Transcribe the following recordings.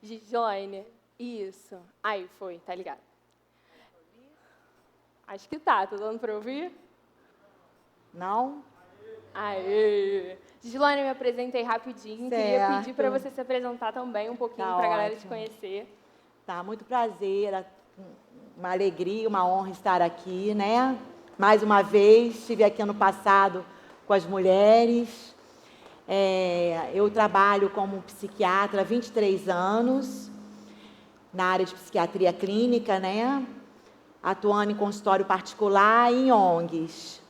Gislaine, isso. Aí, foi, tá ligado. Acho que tá dando para ouvir? Não? Aê! Gislaine, me apresentei rapidinho. Queria pedir para você se apresentar também um pouquinho para a galera te conhecer. Tá, muito prazer, uma alegria, uma honra estar aqui, né? Mais uma vez, estive aqui ano passado com as mulheres. Eu trabalho como psiquiatra há 23 anos, na área de psiquiatria clínica, né? Atuando em consultório particular e em ONGs.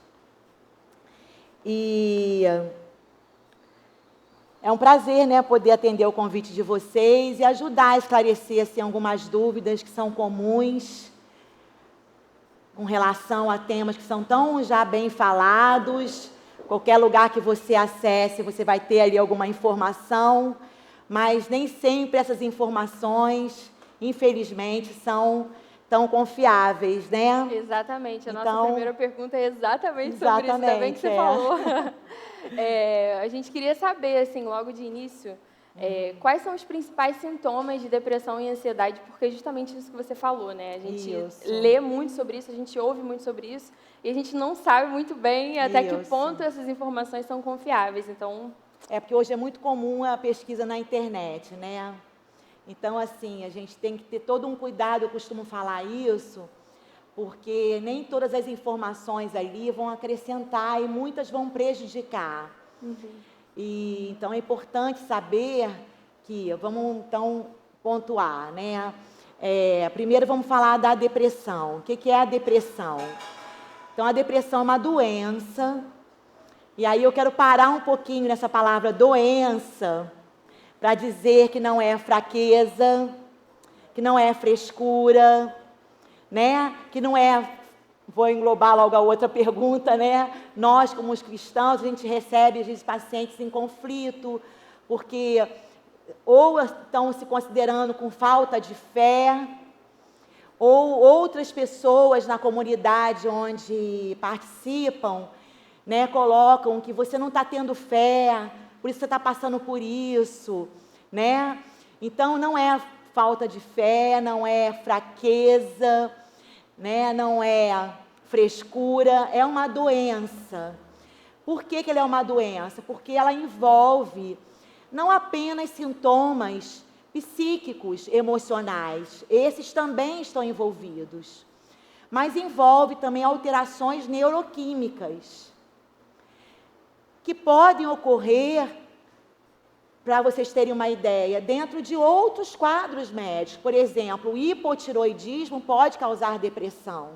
E é um prazer, né, poder atender o convite de vocês e ajudar a esclarecer assim, algumas dúvidas que são comuns com relação a temas que são tão já bem falados. Qualquer lugar que você acesse, você vai ter ali alguma informação, mas nem sempre essas informações, infelizmente, são tão confiáveis, né? Exatamente. A nossa primeira pergunta é exatamente sobre isso, ainda bem que você falou. A gente queria saber, assim, logo de início, quais são os principais sintomas de depressão e ansiedade, porque é justamente isso que você falou, né? A gente lê muito sobre isso, a gente ouve muito sobre isso, e a gente não sabe muito bem até que ponto essas informações são confiáveis. Então, porque hoje é muito comum a pesquisa na internet, né? Então, assim, a gente tem que ter todo um cuidado, eu costumo falar isso, porque nem todas as informações ali vão acrescentar e muitas vão prejudicar. E, então, é importante saber que, vamos então pontuar, né? Primeiro vamos falar da depressão. O que é a depressão? Então, a depressão é uma doença, e aí eu quero parar um pouquinho nessa palavra doença, para dizer que não é fraqueza, que não é frescura, né? Que não é, vou englobar logo a outra pergunta, né? Nós, como os cristãos, a gente recebe, às vezes, pacientes em conflito, porque ou estão se considerando com falta de fé, ou outras pessoas na comunidade onde participam, né, colocam que você não está tendo fé, por isso você está passando por isso, né? Então, não é falta de fé, não é fraqueza, né? Não é frescura, é uma doença. Por que ela é uma doença? Porque ela envolve não apenas sintomas psíquicos, emocionais, esses também estão envolvidos, mas envolve também alterações neuroquímicas, que podem ocorrer, para vocês terem uma ideia, dentro de outros quadros médicos. Por exemplo, o hipotiroidismo pode causar depressão.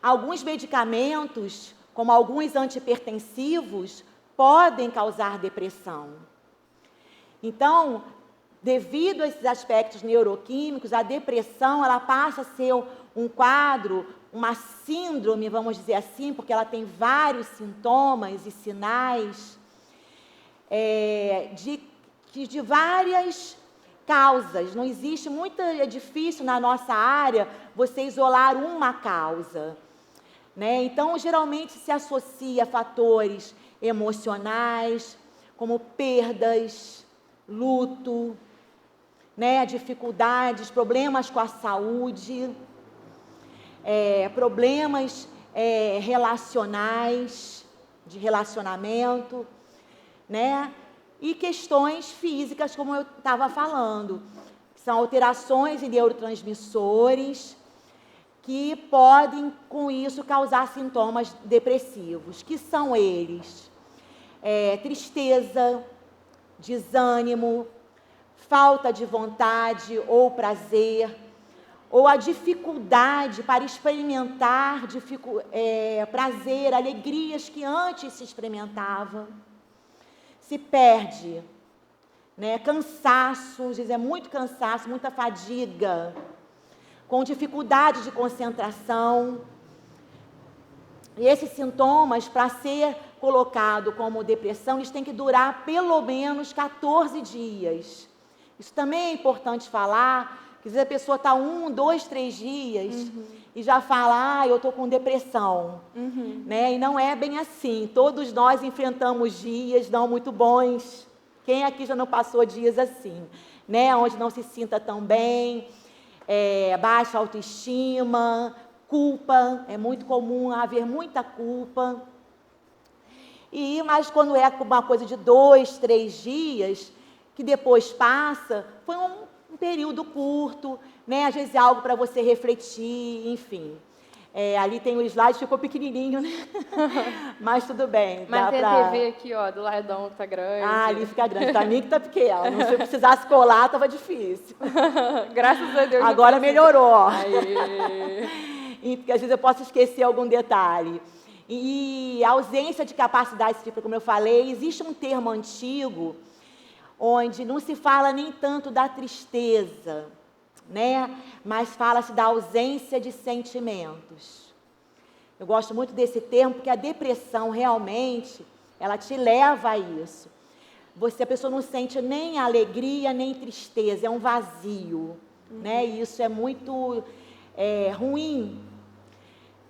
Alguns medicamentos, como alguns antihipertensivos, podem causar depressão. Então, devido a esses aspectos neuroquímicos, a depressão ela passa a ser um quadro, uma síndrome, vamos dizer assim, porque ela tem vários sintomas e sinais de várias causas. Não existe é difícil na nossa área você isolar uma causa, né? Então, geralmente se associa a fatores emocionais, como perdas, luto, né? Dificuldades, problemas com a saúde, problemas relacionais, de relacionamento, né? E questões físicas, como eu estava falando, são alterações em neurotransmissores que podem, com isso, causar sintomas depressivos, que são eles: tristeza, desânimo, falta de vontade ou prazer, ou a dificuldade para experimentar prazer, alegrias que antes se experimentavam. Se perde, né? Cansaço, às vezes é muito cansaço, muita fadiga, com dificuldade de concentração. E esses sintomas, para ser colocado como depressão, eles têm que durar pelo menos 14 dias. Isso também é importante falar, que às vezes a pessoa está 1, 2, 3 dias e já fala, eu estou com depressão. Né? E não é bem assim. Todos nós enfrentamos dias não muito bons, Quem aqui já não passou dias assim, né? Onde não se sinta tão bem, baixa autoestima, culpa, é muito comum haver muita culpa. Mas quando é uma coisa de 2, 3 dias, que depois passa, foi um período curto, né? Às vezes é algo para você refletir, enfim. Ali tem o slide, ficou pequenininho, né? Mas tudo bem. Mas tem a TV aqui, ó, do ladão que tá grande. Ali fica grande, para mim que tá pequeno. Se eu precisasse colar, tava difícil. Graças a Deus. Agora melhorou. Porque às vezes eu posso esquecer algum detalhe. E a ausência de capacidade, como eu falei, existe um termo antigo onde não se fala nem tanto da tristeza, né? Mas fala-se da ausência de sentimentos. Eu gosto muito desse termo porque a depressão realmente, ela te leva a isso. A pessoa não sente nem alegria, nem tristeza, é um vazio, né? E isso é muito ruim.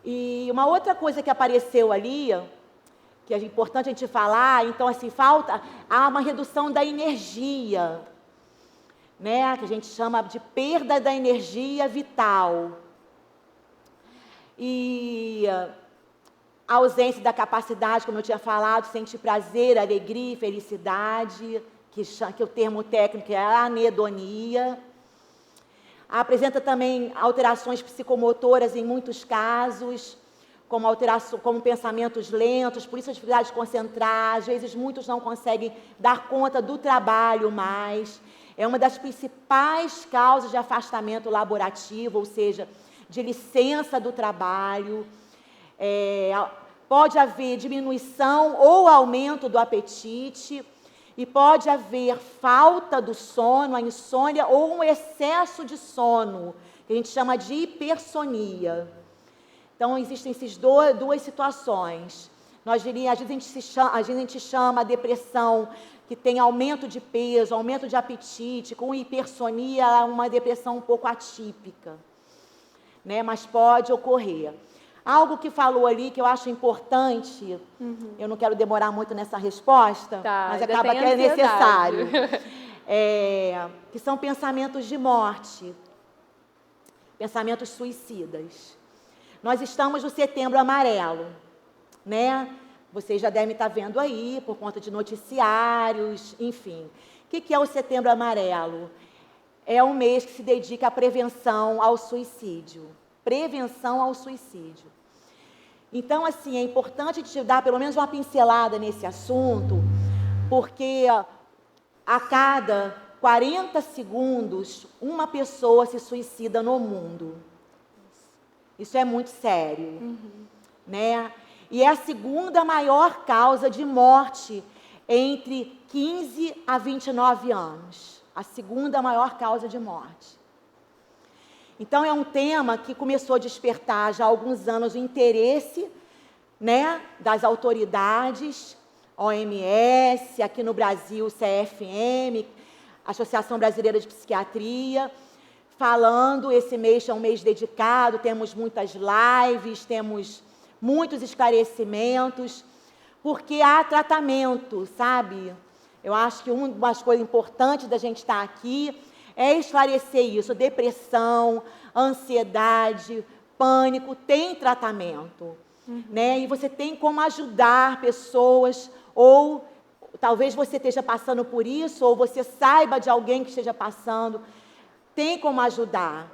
E uma outra coisa que apareceu ali, que é importante a gente falar, então assim, há uma redução da energia, né, que a gente chama de perda da energia vital. E a ausência da capacidade, como eu tinha falado, sentir prazer, alegria, felicidade, que o termo técnico é a anedonia. Apresenta também alterações psicomotoras em muitos casos, como pensamentos lentos, por isso a dificuldade de concentrar. Às vezes muitos não conseguem dar conta do trabalho mais. É uma das principais causas de afastamento laborativo, ou seja, de licença do trabalho. Pode haver diminuição ou aumento do apetite. E pode haver falta do sono, a insônia, ou um excesso de sono, que a gente chama de hipersonia. Então, existem essas duas situações. Às vezes a gente chama a depressão que tem aumento de peso, aumento de apetite, com hipersonia, uma depressão um pouco atípica, né? Mas pode ocorrer. Algo que falou ali que eu acho importante, eu não quero demorar muito nessa resposta, mas acaba que é necessário, que são pensamentos de morte, pensamentos suicidas. Nós estamos no Setembro Amarelo, né? Vocês já devem estar vendo aí, por conta de noticiários, enfim. O que é o Setembro Amarelo? É um mês que se dedica à prevenção ao suicídio. Prevenção ao suicídio. Então, assim, é importante te dar pelo menos uma pincelada nesse assunto, porque a cada 40 segundos, uma pessoa se suicida no mundo. Isso é muito sério, né? E é a segunda maior causa de morte entre 15 a 29 anos. A segunda maior causa de morte. Então, é um tema que começou a despertar já há alguns anos o interesse, né, das autoridades, OMS, aqui no Brasil, CFM, Associação Brasileira de Psiquiatria, falando, esse mês é um mês dedicado, temos muitas lives, temos muitos esclarecimentos, porque há tratamento, sabe? Eu acho que uma das coisas importantes da gente estar aqui é esclarecer isso. Depressão, ansiedade, pânico, tem tratamento, né? E você tem como ajudar pessoas, ou talvez você esteja passando por isso, ou você saiba de alguém que esteja passando, tem como ajudar,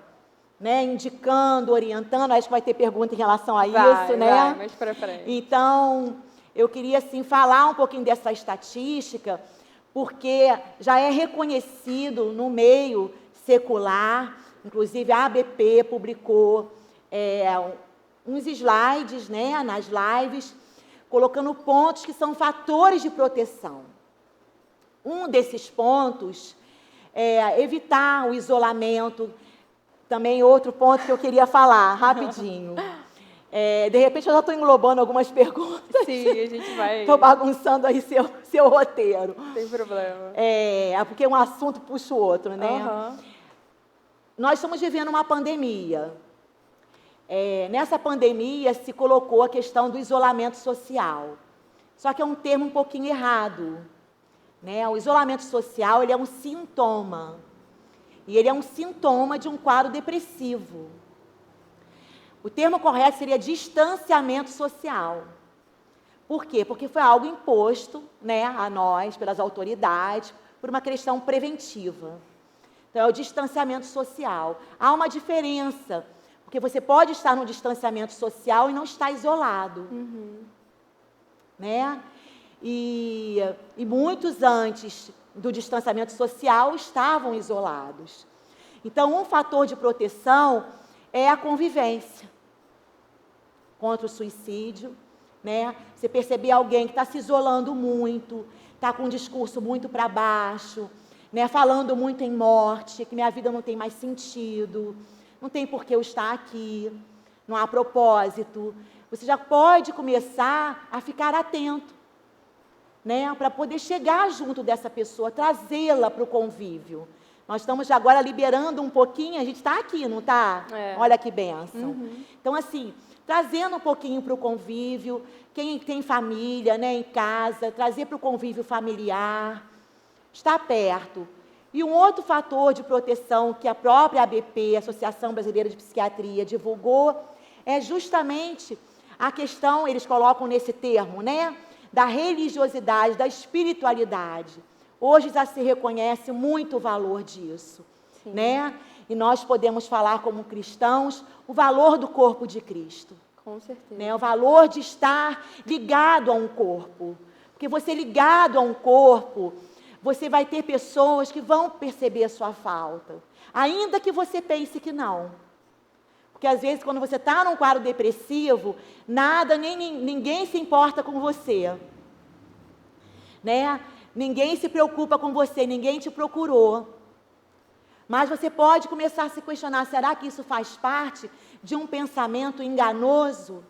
né? Indicando, orientando. Acho que vai ter pergunta em relação a isso, né? Vai, mais para frente. Então, eu queria, assim, falar um pouquinho dessa estatística, porque já é reconhecido no meio secular, inclusive a ABP publicou uns slides, né, nas lives, colocando pontos que são fatores de proteção. Um desses pontos é evitar o isolamento. Também outro ponto que eu queria falar, rapidinho. De repente, eu já estou englobando algumas perguntas. Sim, a gente vai... Estou bagunçando aí seu roteiro. Não tem problema. Porque um assunto puxa o outro, né? Nós estamos vivendo uma pandemia. Nessa pandemia, se colocou a questão do isolamento social. Só que é um termo um pouquinho errado, né? O isolamento social, ele é um sintoma. E ele é um sintoma de um quadro depressivo. O termo correto seria distanciamento social. Por quê? Porque foi algo imposto, né, a nós, pelas autoridades, por uma questão preventiva. Então, é o distanciamento social. Há uma diferença, porque você pode estar no distanciamento social e não estar isolado. Né? E muitos antes do distanciamento social estavam isolados. Então, um fator de proteção é a convivência contra o suicídio, né? Você perceber alguém que está se isolando muito, está com um discurso muito para baixo, né? Falando muito em morte, que minha vida não tem mais sentido, não tem por que eu estar aqui, não há propósito. Você já pode começar a ficar atento, né? Para poder chegar junto dessa pessoa, trazê-la para o convívio. Nós estamos agora liberando um pouquinho, a gente está aqui, não está? Olha que bênção. Então, assim, trazendo um pouquinho para o convívio, quem tem família, né, em casa, trazer para o convívio familiar, estar perto. E um outro fator de proteção que a própria ABP, Associação Brasileira de Psiquiatria, divulgou, é justamente a questão, eles colocam nesse termo, né, da religiosidade, da espiritualidade. Hoje já se reconhece muito o valor disso, né? E nós podemos falar como cristãos o valor do corpo de Cristo. Com certeza. Né? O valor de estar ligado a um corpo. Porque você ligado a um corpo, você vai ter pessoas que vão perceber a sua falta. Ainda que você pense que não. Porque às vezes quando você está num quadro depressivo, nada, ninguém se importa com você. Né? Ninguém se preocupa com você, ninguém te procurou. Mas você pode começar a se questionar, será que isso faz parte de um pensamento enganoso?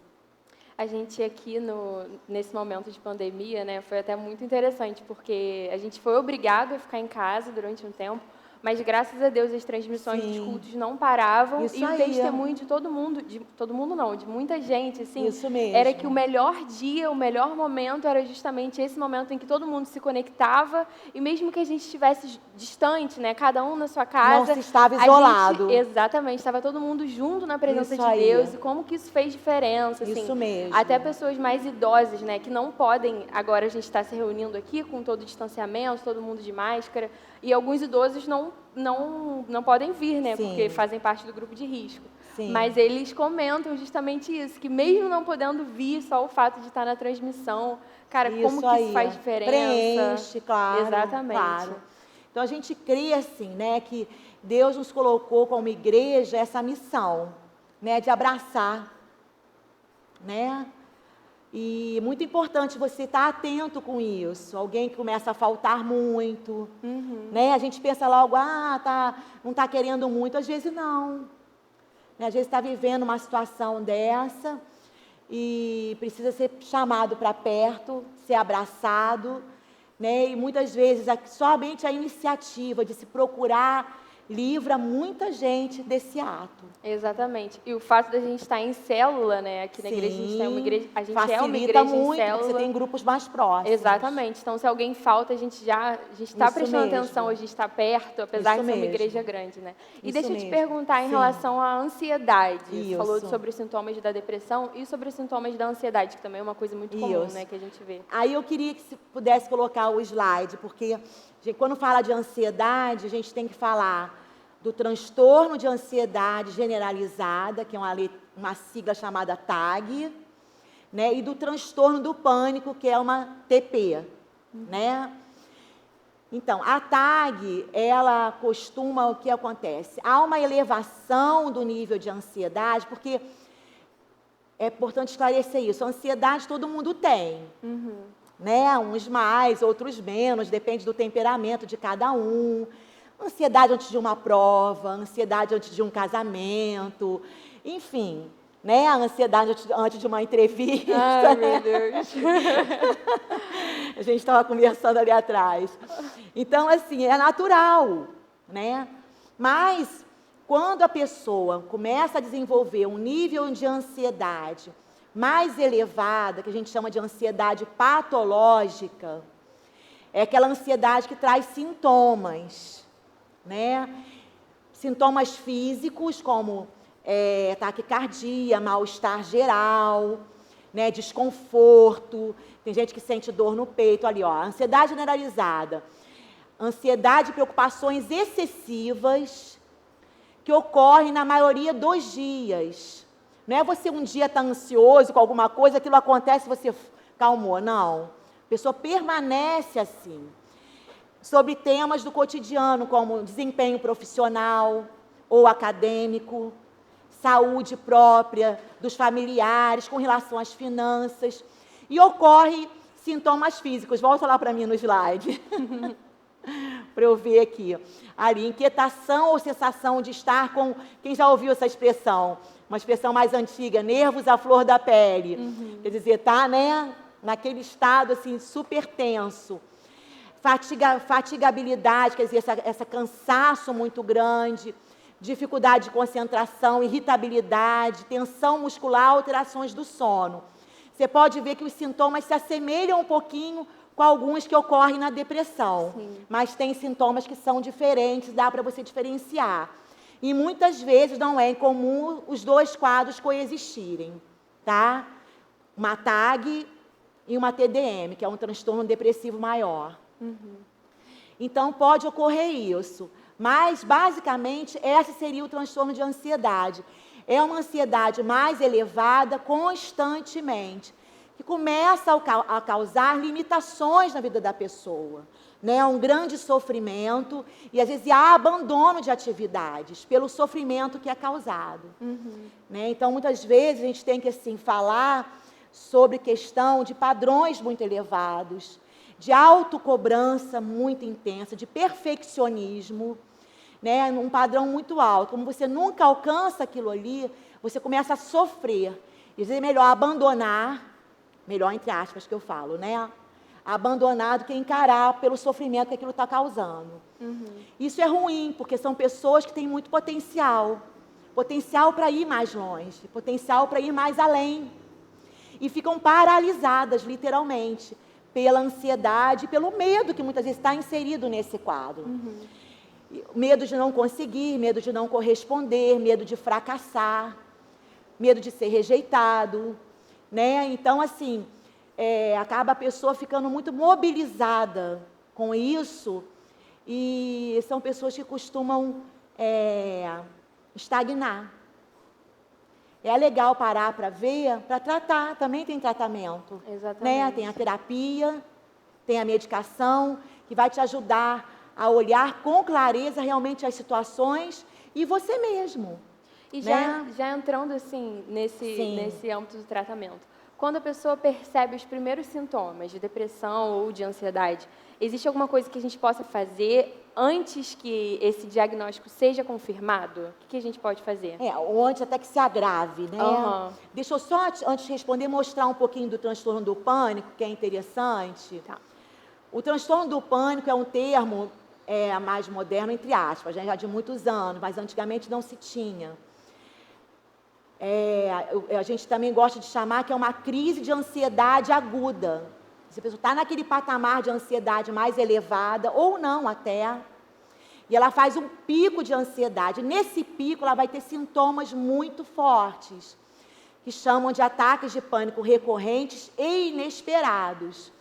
A gente aqui, nesse momento de pandemia, né, foi até muito interessante, porque a gente foi obrigado a ficar em casa durante um tempo, mas graças a Deus as transmissões dos cultos não paravam. Isso e aí. O testemunho de todo mundo não, de muita gente, assim, isso mesmo. Era que o melhor dia, o melhor momento era justamente esse momento em que todo mundo se conectava, e mesmo que a gente estivesse distante, né, cada um na sua casa, não se estava isolado. Exatamente, estava todo mundo junto na presença isso de Deus, e como que isso fez diferença, assim, isso mesmo. Até pessoas mais idosas, né, que não podem, agora a gente está se reunindo aqui com todo o distanciamento, todo mundo de máscara, e alguns idosos não podem vir, né, porque fazem parte do grupo de risco. Mas eles comentam justamente isso, que mesmo não podendo vir, só o fato de estar na transmissão, cara, como que isso faz diferença? Preenche, claro. Exatamente. Claro. Então a gente crê assim, né, que Deus nos colocou como igreja essa missão, né, de abraçar, né? E muito importante você estar atento com isso. Alguém que começa a faltar muito, né? A gente pensa logo, não está querendo muito. Às vezes não. Né? Às vezes está vivendo uma situação dessa e precisa ser chamado para perto, ser abraçado, né? E muitas vezes somente a iniciativa de se procurar livra muita gente desse ato. Exatamente. E o fato da gente estar em célula, né? Aqui na igreja a gente tem uma igreja, a gente é uma igreja muito, em célula. Você tem grupos mais próximos. Exatamente. Então, se alguém falta, a gente está prestando atenção, a gente está perto, apesar de ser uma igreja grande, né? E deixa eu te perguntar em relação à ansiedade. Você falou sobre os sintomas da depressão e sobre os sintomas da ansiedade, que também é uma coisa muito comum, né? Que a gente vê. Aí eu queria que se pudesse colocar o slide, porque quando fala de ansiedade, a gente tem que falar do transtorno de ansiedade generalizada, que é uma sigla chamada TAG, né? E do transtorno do pânico, que é uma TP, né? Então, a TAG, ela costuma, o que acontece? Há uma elevação do nível de ansiedade, porque é importante esclarecer isso, a ansiedade todo mundo tem, né? Uns mais, outros menos, depende do temperamento de cada um. Ansiedade antes de uma prova, ansiedade antes de um casamento, enfim, né? A ansiedade antes de uma entrevista. Ai, meu Deus. A gente estava conversando ali atrás. Então, assim, é natural, né? Mas, quando a pessoa começa a desenvolver um nível de ansiedade mais elevada, que a gente chama de ansiedade patológica, é aquela ansiedade que traz sintomas, né? Sintomas físicos como taquicardia, mal-estar geral, né? Desconforto, tem gente que sente dor no peito, ali, ó, ansiedade generalizada, ansiedade e preocupações excessivas que ocorrem na maioria dos dias. Não é você um dia estar ansioso com alguma coisa, aquilo acontece e você calmou, não. A pessoa permanece assim. Sobre temas do cotidiano, como desempenho profissional ou acadêmico, saúde própria dos familiares, com relação às finanças. E ocorre sintomas físicos. Volta lá para mim no slide. Para eu ver aqui. Ali, inquietação ou sensação de estar com... Quem já ouviu essa expressão? Uma expressão mais antiga, nervos à flor da pele. Quer dizer, tá, né, naquele estado assim, super tenso. Fatigabilidade, quer dizer, essa cansaço muito grande, dificuldade de concentração, irritabilidade, tensão muscular, alterações do sono. Você pode ver que os sintomas se assemelham um pouquinho com alguns que ocorrem na depressão. Sim. Mas tem sintomas que são diferentes, dá para você diferenciar. E muitas vezes não é incomum os dois quadros coexistirem, tá? Uma TAG e uma TDM, que é um transtorno depressivo maior. Então, pode ocorrer isso. Mas, basicamente, esse seria o transtorno de ansiedade. É uma ansiedade mais elevada constantemente, que começa a causar limitações na vida da pessoa, né? Um grande sofrimento e, às vezes, há abandono de atividades pelo sofrimento que é causado. Né? Então, muitas vezes, a gente tem que assim, falar sobre questão de padrões muito elevados, de autocobrança muito intensa, de perfeccionismo, né? Um padrão muito alto. Como você nunca alcança aquilo ali, você começa a sofrer. E, às vezes, é melhor abandonar, melhor entre aspas que eu falo, né? Abandonar do que encarar pelo sofrimento que aquilo está causando. Isso é ruim, porque são pessoas que têm muito potencial. Potencial para ir mais longe, potencial para ir mais além. E ficam paralisadas, literalmente, pela ansiedade, pelo medo que muitas vezes está inserido nesse quadro. Medo de não conseguir, medo de não corresponder, medo de fracassar, medo de ser rejeitado, né? Então, assim, acaba a pessoa ficando muito mobilizada com isso e são pessoas que costumam estagnar. É legal parar para ver, para tratar, também tem tratamento. Exatamente. Né? Tem a terapia, tem a medicação, que vai te ajudar a olhar com clareza realmente as situações e você mesmo. E né? já entrando assim nesse âmbito do tratamento, quando a pessoa percebe os primeiros sintomas de depressão ou de ansiedade, existe alguma coisa que a gente possa fazer antes que esse diagnóstico seja confirmado? O que a gente pode fazer? Ou antes até que se agrave, né? Deixa eu só, antes de responder, mostrar um pouquinho do transtorno do pânico, que é interessante. Tá. O transtorno do pânico é um termo mais moderno, entre aspas, né? Já de muitos anos, mas antigamente não se tinha. A gente também gosta de chamar que é uma crise de ansiedade aguda. Se a pessoa está naquele patamar de ansiedade mais elevada, ou não até, e ela faz um pico de ansiedade. Nesse pico, ela vai ter sintomas muito fortes, que chamam de ataques de pânico recorrentes e inesperados.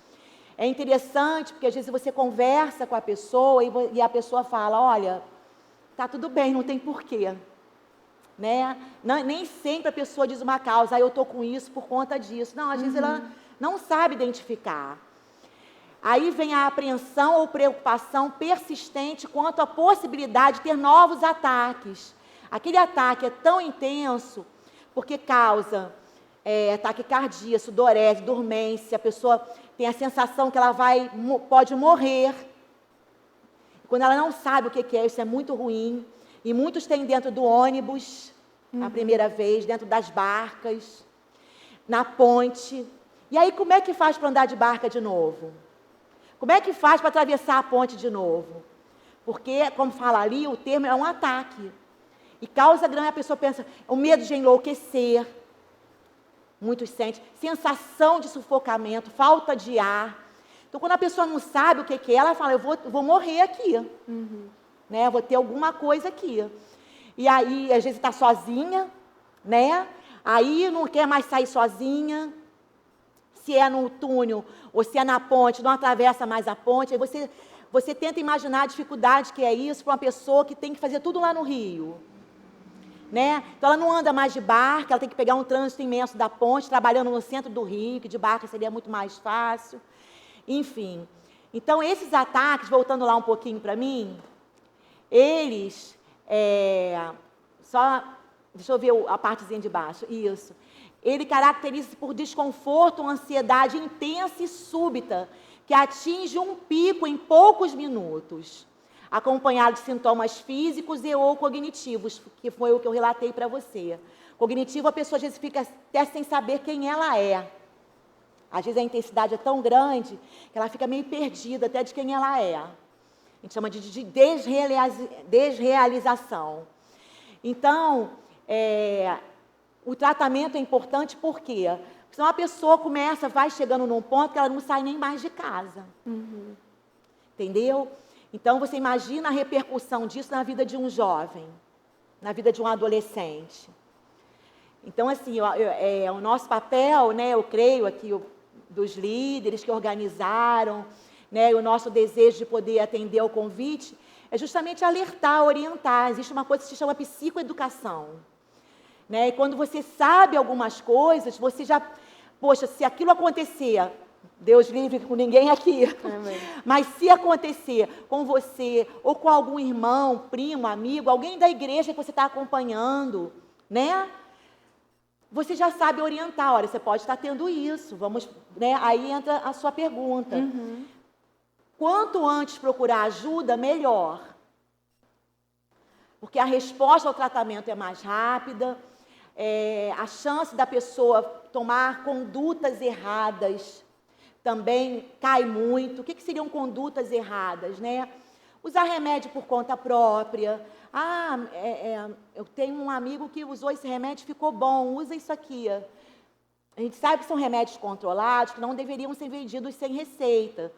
É interessante, porque às vezes você conversa com a pessoa e a pessoa fala, olha, está tudo bem, não tem porquê. Né? Nem sempre a pessoa diz uma causa, eu estou com isso por conta disso. Não, às vezes ela não sabe identificar. Aí vem a apreensão ou preocupação persistente quanto à possibilidade de ter novos ataques. Aquele ataque é tão intenso porque causa taquicardia, sudorese, dormência, a pessoa tem a sensação que ela pode morrer. Quando ela não sabe o que é, isso é muito ruim. E muitos têm dentro do ônibus, a primeira vez, dentro das barcas, na ponte. E aí, como é que faz para andar de barca de novo? Como é que faz para atravessar a ponte de novo? Porque, como fala ali, o termo é um ataque. E causa grande, a pessoa pensa, o medo de enlouquecer. Muitos sentem sensação de sufocamento, falta de ar, Então, quando a pessoa não sabe o que é, ela fala, eu vou morrer aqui. Né? Eu vou ter alguma coisa aqui. E aí, às vezes, está sozinha, né? Aí não quer mais sair sozinha. Se é no túnel ou se é na ponte, não atravessa mais a ponte. Aí você tenta imaginar a dificuldade que é isso para uma pessoa que tem que fazer tudo lá no Rio. Né? Então, ela não anda mais de barco, ela tem que pegar um trânsito imenso da ponte, trabalhando no centro do Rio, que de barco seria muito mais fácil. Enfim. Então, esses ataques, voltando lá um pouquinho para mim, eles... deixa eu ver a partezinha de baixo. Isso. Ele caracteriza-se por desconforto, ansiedade intensa e súbita, que atinge um pico em poucos minutos, acompanhado de sintomas físicos e ou cognitivos, que foi o que eu relatei para você. Cognitivo, a pessoa às vezes fica até sem saber quem ela é. Às vezes a intensidade é tão grande que ela fica meio perdida até de quem ela é. A gente chama de desrealização. Então, o tratamento é importante por quê? Porque senão a pessoa vai chegando num ponto que ela não sai nem mais de casa. Entendeu? Então, você imagina a repercussão disso na vida de um jovem, na vida de um adolescente. Então, assim, o nosso papel, né, eu creio aqui, dos líderes que organizaram, né, e o nosso desejo de poder atender ao convite, é justamente alertar, orientar. Existe uma coisa que se chama psicoeducação. Né? E quando você sabe algumas coisas, você já... Poxa, se aquilo acontecer, Deus livre com ninguém aqui, mas se acontecer com você, ou com algum irmão, primo, amigo, alguém da igreja que você está acompanhando, né? Você já sabe orientar, olha, você pode estar tendo isso, vamos, né? Aí entra a sua pergunta. Quanto antes procurar ajuda, melhor. Porque a resposta ao tratamento é mais rápida, a chance da pessoa tomar condutas erradas também cai muito. O que seriam condutas erradas, né? Usar remédio por conta própria. Eu tenho um amigo que usou esse remédio e ficou bom, usa isso aqui. A gente sabe que são remédios controlados, que não deveriam ser vendidos sem receita,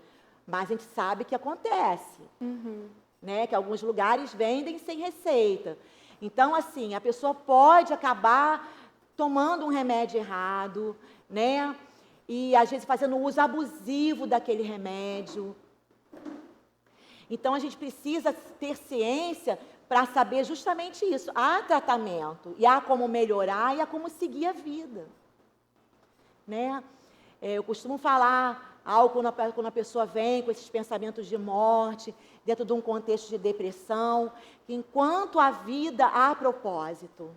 mas a gente sabe que acontece, né? Que alguns lugares vendem sem receita. Então, assim, a pessoa pode acabar tomando um remédio errado, né? E, às vezes, fazendo uso abusivo daquele remédio. Então, a gente precisa ter ciência para saber justamente isso. Há tratamento, e há como melhorar, e há como seguir a vida. Né? Eu costumo falar algo quando a pessoa vem com esses pensamentos de morte, dentro de um contexto de depressão, que enquanto a vida há propósito.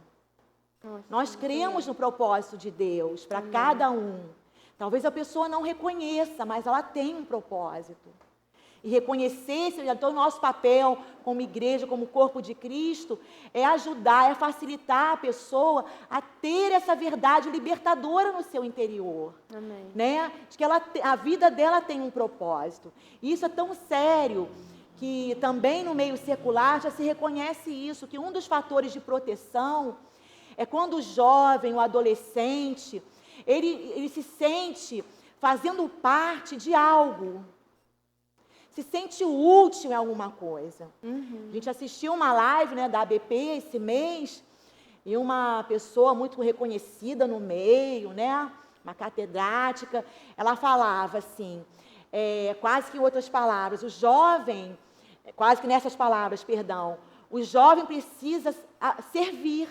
Nós cremos no propósito de Deus para cada um. Talvez a pessoa não reconheça, mas ela tem um propósito. E reconhecer, então, o nosso papel como igreja, como corpo de Cristo, é ajudar, é facilitar a pessoa a ter essa verdade libertadora no seu interior. Amém. Né? De que a vida dela tem um propósito. E isso é tão sério que também no meio secular já se reconhece isso, que um dos fatores de proteção é quando o jovem, o adolescente, ele se sente fazendo parte de algo. Se sente útil em alguma coisa. A gente assistiu uma live, né, da ABP esse mês, e uma pessoa muito reconhecida no meio, né, uma catedrática, ela falava assim, quase que em outras palavras, o jovem, quase que nessas palavras, perdão, o jovem precisa servir.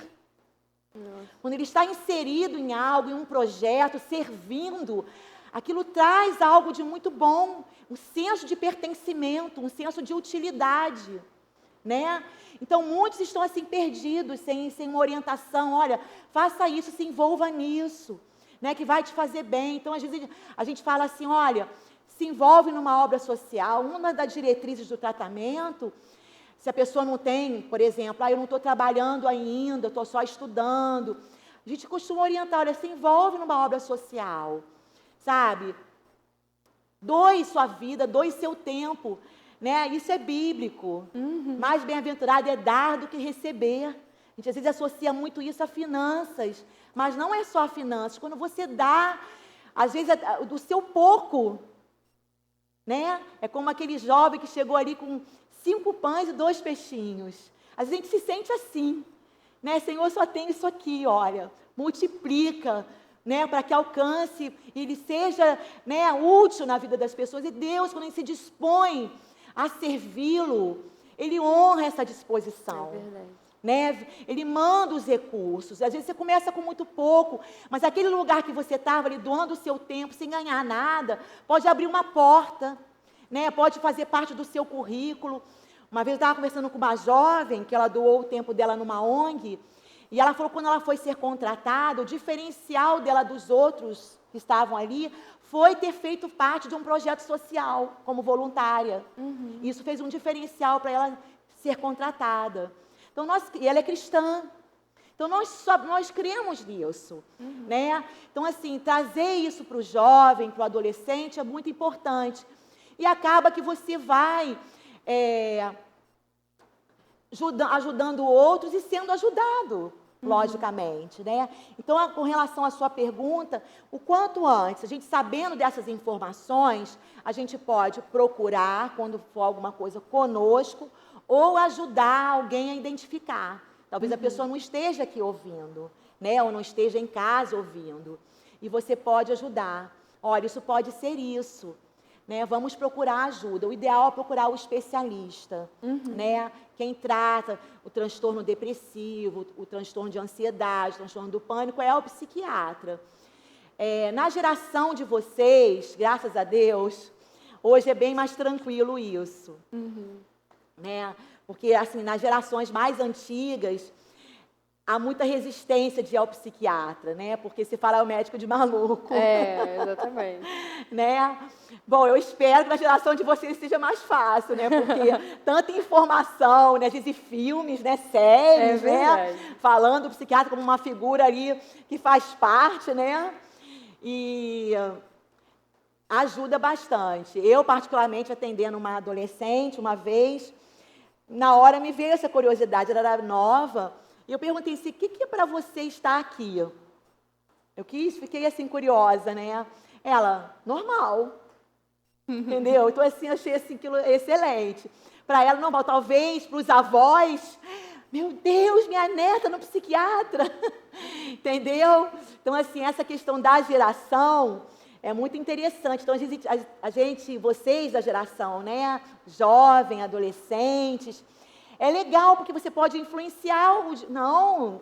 Quando ele está inserido em algo, em um projeto, servindo, aquilo traz algo de muito bom, um senso de pertencimento, um senso de utilidade, né? Então, muitos estão assim perdidos, sem uma orientação. Olha, faça isso, se envolva nisso, né? Que vai te fazer bem. Então, às vezes, a gente fala assim, olha, se envolve numa obra social. Uma das diretrizes do tratamento, se a pessoa não tem, por exemplo, eu não estou trabalhando ainda, estou só estudando. A gente costuma orientar, olha, se envolve numa obra social. Sabe? Doe sua vida, doe seu tempo, né? Isso é bíblico. Mais bem-aventurado é dar do que receber. A gente às vezes associa muito isso a finanças, mas não é só a finanças. Quando você dá, às vezes, do seu pouco, né? É como aquele jovem que chegou ali com 5 pães e 2 peixinhos. Às vezes a gente se sente assim, né? Senhor, só tem isso aqui, olha, multiplica, né? Para que alcance e ele seja, né, útil na vida das pessoas. E Deus, quando ele se dispõe a servi-lo, ele honra essa disposição. É verdade. Né? Ele manda os recursos. Às vezes você começa com muito pouco, mas aquele lugar que você estava ali doando o seu tempo sem ganhar nada, pode abrir uma porta, né? Pode fazer parte do seu currículo. Uma vez eu estava conversando com uma jovem que ela doou o tempo dela numa ONG, e ela falou que quando ela foi ser contratada, o diferencial dela dos outros que estavam ali foi ter feito parte de um projeto social como voluntária. Isso fez um diferencial para ela ser contratada. Então, e ela é cristã. Então, nós cremos nisso. Né? Então, assim, trazer isso para o jovem, para o adolescente, é muito importante. E acaba que você vai ajudando outros e sendo ajudado, logicamente. Né? Então, com relação à sua pergunta, o quanto antes, a gente sabendo dessas informações, a gente pode procurar, quando for alguma coisa conosco, ou ajudar alguém a identificar. Talvez a pessoa não esteja aqui ouvindo, né? Ou não esteja em casa ouvindo. E você pode ajudar. Olha, isso pode ser isso. Né? Vamos procurar ajuda. O ideal é procurar o especialista. Né? Quem trata o transtorno depressivo, o transtorno de ansiedade, o transtorno do pânico, é o psiquiatra. Na geração de vocês, graças a Deus, hoje é bem mais tranquilo isso. Né? Porque, assim, nas gerações mais antigas, há muita resistência de ir ao psiquiatra, né? Porque se fala é o médico de maluco. Exatamente. Né? Bom, eu espero que na geração de vocês seja mais fácil, né? Porque tanta informação, né? Às vezes filmes, né? Séries, né? Falando do psiquiatra como uma figura ali que faz parte, né? E ajuda bastante. Eu, particularmente, atendendo uma adolescente uma vez, na hora me veio essa curiosidade, ela era nova, e eu perguntei assim, o que é para você estar aqui? Fiquei assim curiosa, né? Ela, normal. Entendeu? Então, assim, achei assim, aquilo excelente. Para ela, normal. Talvez para os avós, meu Deus, minha neta no psiquiatra. Entendeu? Então, assim, essa questão da geração é muito interessante. Então, a gente, vocês da geração, né? Jovem, adolescentes, é legal porque você pode influenciar. Não,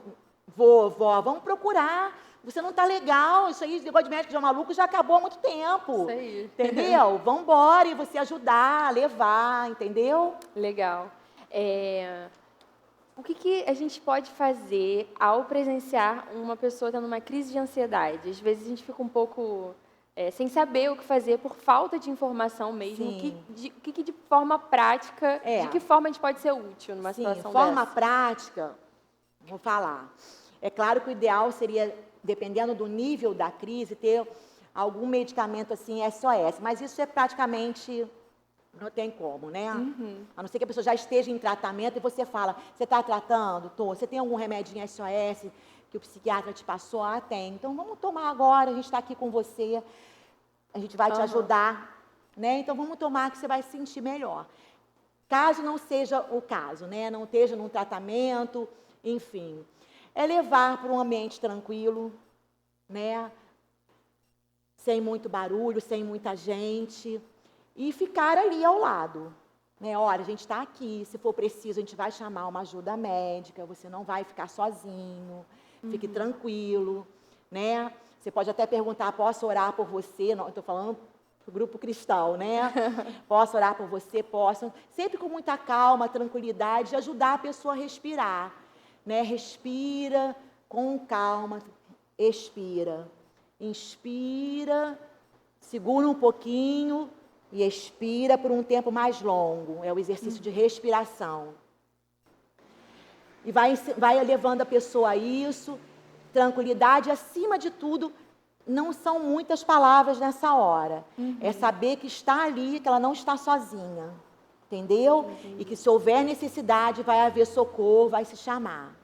vovó, vamos procurar. Você não está legal, isso aí, esse negócio de médico de maluco já acabou há muito tempo. Isso aí. Entendeu? Vamos embora e você ajudar, levar, entendeu? Legal. O que a gente pode fazer ao presenciar uma pessoa tendo uma crise de ansiedade? Às vezes a gente fica um pouco sem saber o que fazer por falta de informação mesmo. O que de forma prática, de que forma a gente pode ser útil numa situação dessa? De forma prática, vou falar. É claro que o ideal seria, dependendo do nível da crise, ter algum medicamento assim SOS, mas isso é praticamente, não tem como, né? A não ser que a pessoa já esteja em tratamento e você fala, você está tratando? Tô. Você tem algum remedinho SOS que o psiquiatra te passou? Ah, tem. Então vamos tomar agora, a gente está aqui com você, a gente vai te ajudar, né? Então vamos tomar que você vai se sentir melhor. Caso não seja o caso, né? Não esteja num tratamento, enfim. É levar para um ambiente tranquilo, né? Sem muito barulho, sem muita gente, e ficar ali ao lado. Né? Olha, a gente está aqui, se for preciso, a gente vai chamar uma ajuda médica, você não vai ficar sozinho, fique tranquilo. Né? Você pode até perguntar, posso orar por você? Não, estou falando para o grupo cristão, né? Posso orar por você? Posso. Sempre com muita calma, tranquilidade, ajudar a pessoa a respirar. Né? Respira com calma, expira. Inspira, segura um pouquinho e expira por um tempo mais longo. É o exercício de respiração. E vai levando a pessoa a isso, tranquilidade. Acima de tudo, não são muitas palavras nessa hora. É saber que está ali, que ela não está sozinha. Entendeu? E que se houver necessidade, vai haver socorro, vai se chamar.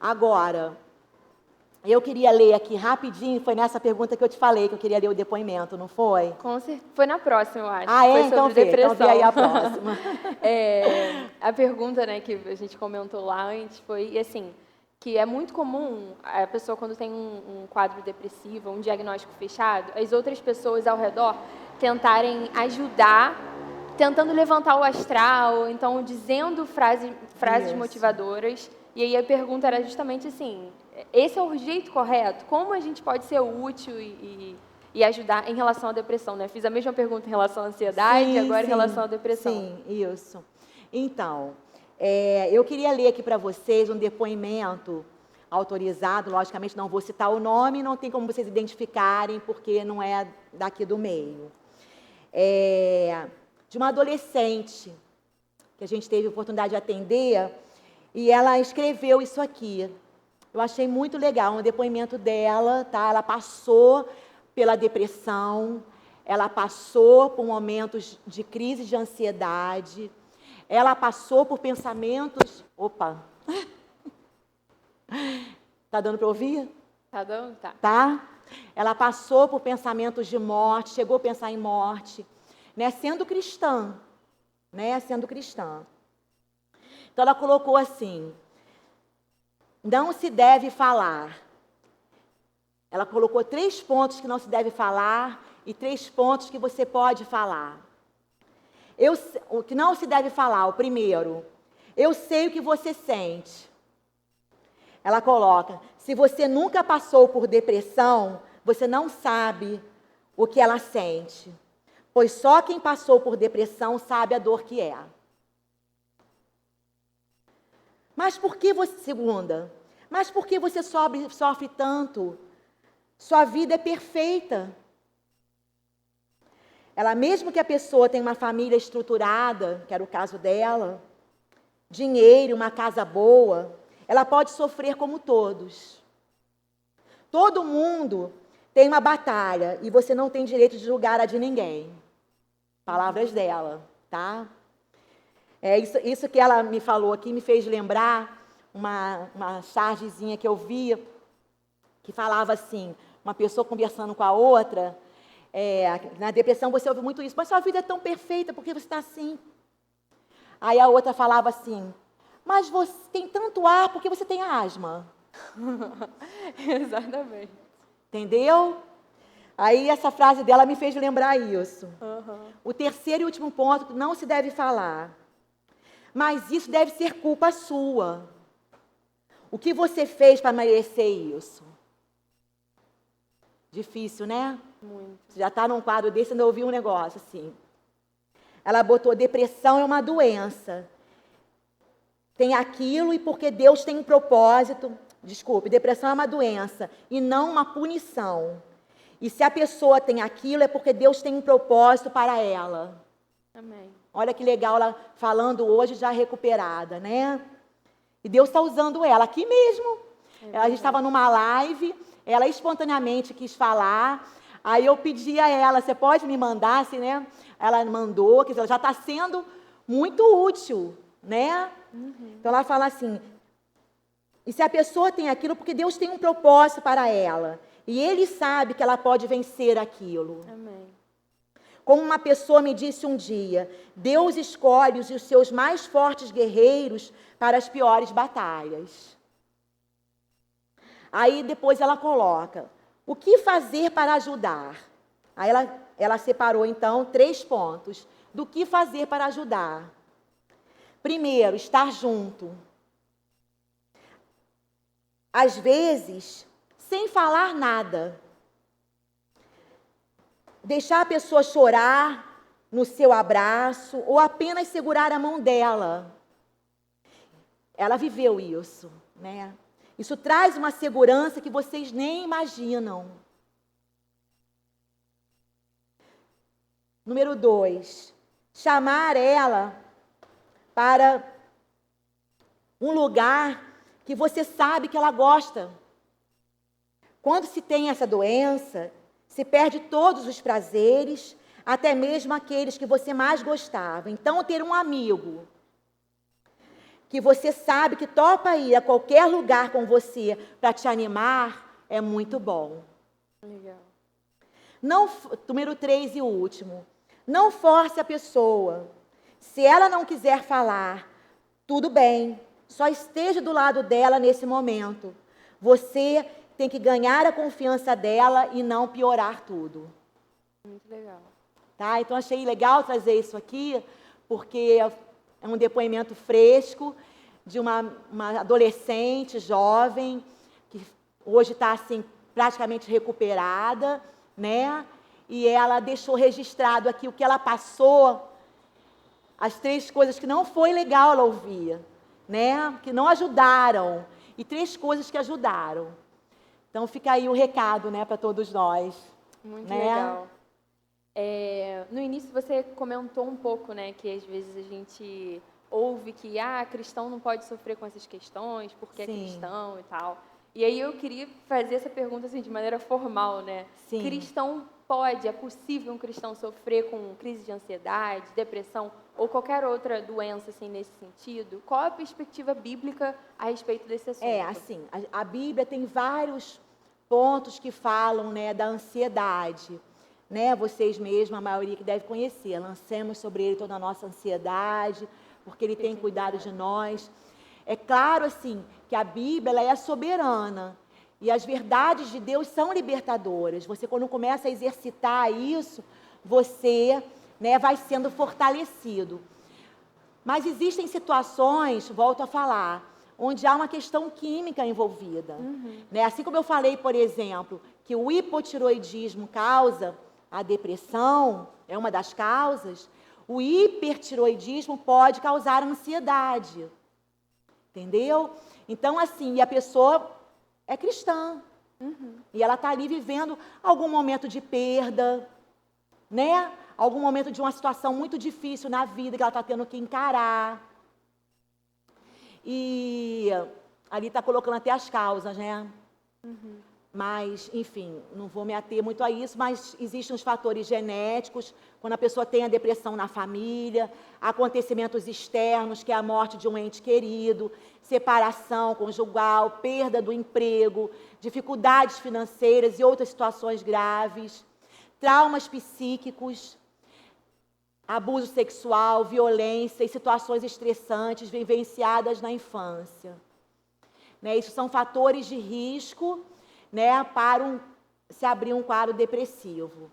Agora, Eu queria ler aqui rapidinho, foi nessa pergunta que eu te falei, que eu queria ler o depoimento, não foi? Com certeza. Foi na próxima, eu acho. Ah, é? Foi Então sobre depressão. Então vê aí a próxima. A pergunta, né, que a gente comentou lá antes foi, assim, que é muito comum a pessoa, quando tem um quadro depressivo, um diagnóstico fechado, as outras pessoas ao redor tentarem ajudar, tentando levantar o astral, então dizendo frases motivadoras. E aí a pergunta era justamente assim, esse é o jeito correto? Como a gente pode ser útil e ajudar em relação à depressão, né? Fiz a mesma pergunta em relação à ansiedade, agora em relação à depressão. Sim, isso. Então, eu queria ler aqui para vocês um depoimento autorizado, logicamente não vou citar o nome, não tem como vocês identificarem, porque não é daqui do meio. De uma adolescente, que a gente teve a oportunidade de atender, e ela escreveu isso aqui. Eu achei muito legal, um depoimento dela, tá? Ela passou pela depressão, ela passou por momentos de crise de ansiedade, ela passou por pensamentos... Opa! Tá dando para ouvir? Tá dando? Tá. Tá? Ela passou por pensamentos de morte, chegou a pensar em morte, né? Sendo cristã, né? Sendo cristã. Então, ela colocou assim, não se deve falar. Ela colocou 3 pontos que não se deve falar e 3 pontos que você pode falar. O que não se deve falar, o primeiro, eu sei o que você sente. Ela coloca, se você nunca passou por depressão, você não sabe o que ela sente, pois só quem passou por depressão sabe a dor que é. Mas por que você, segunda, mas por que você sofre tanto? Sua vida é perfeita. Ela, mesmo que a pessoa tenha uma família estruturada, que era o caso dela, dinheiro, uma casa boa, ela pode sofrer como todos. Todo mundo tem uma batalha e você não tem direito de julgar a de ninguém. Palavras dela, tá? Isso que ela me falou aqui me fez lembrar uma chargezinha que eu via, que falava assim, uma pessoa conversando com a outra, na depressão você ouve muito isso, mas sua vida é tão perfeita, por que você está assim? Aí a outra falava assim, mas você tem tanto ar, porque você tem asma. Exatamente. Entendeu? Aí essa frase dela me fez lembrar isso. O terceiro e último ponto que não se deve falar. Mas isso deve ser culpa sua. O que você fez para merecer isso? Difícil, né? Muito. Você já está num quadro desse, ainda ouvi um negócio assim. Ela botou, depressão é uma doença. Tem aquilo e porque Deus tem um propósito. Desculpe, depressão é uma doença e não uma punição. E se a pessoa tem aquilo é porque Deus tem um propósito para ela. Amém. Olha que legal ela falando hoje já recuperada, né? E Deus está usando ela aqui mesmo. A gente estava numa live, ela espontaneamente quis falar. Aí eu pedi a ela, você pode me mandar, assim, né? Ela mandou, quer dizer, ela já está sendo muito útil, né? Então ela fala assim, e se a pessoa tem aquilo, porque Deus tem um propósito para ela. E Ele sabe que ela pode vencer aquilo. Amém. Como uma pessoa me disse um dia, Deus escolhe os seus mais fortes guerreiros para as piores batalhas. Aí depois ela coloca, o que fazer para ajudar? Aí ela separou então 3 pontos do que fazer para ajudar. Primeiro, estar junto. Às vezes, sem falar nada. Deixar a pessoa chorar no seu abraço ou apenas segurar a mão dela. Ela viveu isso, né? Isso traz uma segurança que vocês nem imaginam. Número 2, chamar ela para um lugar que você sabe que ela gosta. Quando se tem essa doença, se perde todos os prazeres, até mesmo aqueles que você mais gostava. Então, ter um amigo que você sabe que topa ir a qualquer lugar com você para te animar, é muito bom. Legal. Número 3 e último. Não force a pessoa. Se ela não quiser falar, tudo bem. Só esteja do lado dela nesse momento. Você tem que ganhar a confiança dela e não piorar tudo. Muito legal. Tá? Então, achei legal trazer isso aqui, porque é um depoimento fresco de uma adolescente jovem, que hoje está assim, praticamente recuperada, né? E ela deixou registrado aqui o que ela passou, as 3 coisas que não foi legal ela ouvir, né? Que não ajudaram, e 3 coisas que ajudaram. Então, fica aí o recado, né, para todos nós. Muito né? legal. No início você comentou um pouco, né, que às vezes a gente ouve que cristão não pode sofrer com essas questões porque Sim. é cristão e tal. E aí eu queria fazer essa pergunta assim de maneira formal, né? Sim. É possível um cristão sofrer com crise de ansiedade, depressão ou qualquer outra doença assim nesse sentido? Qual a perspectiva bíblica a respeito desse assunto? Assim, a Bíblia tem vários pontos que falam, né, da ansiedade. Né? Vocês mesmos, a maioria que deve conhecer. Lancemos sobre ele toda a nossa ansiedade, porque ele tem cuidado de nós. É claro, assim, que a Bíblia ela é soberana. E as verdades de Deus são libertadoras. Você, quando começa a exercitar isso, você, né, vai sendo fortalecido. Mas existem situações, volto a falar, onde há uma questão química envolvida. Né? Assim como eu falei, por exemplo, que o hipotiroidismo causa a depressão, é uma das causas, o hipertiroidismo pode causar ansiedade. Entendeu? Então, assim, a pessoa é cristã. E ela está ali vivendo algum momento de perda, né? Algum momento de uma situação muito difícil na vida que ela está tendo que encarar. E ali está colocando até as causas, né? Mas, enfim, não vou me ater muito a isso, mas existem os fatores genéticos, quando a pessoa tem a depressão na família, acontecimentos externos, que é a morte de um ente querido, separação conjugal, perda do emprego, dificuldades financeiras e outras situações graves, traumas psíquicos, abuso sexual, violência e situações estressantes vivenciadas na infância. Né? Isso são fatores de risco, né, para se abrir um quadro depressivo.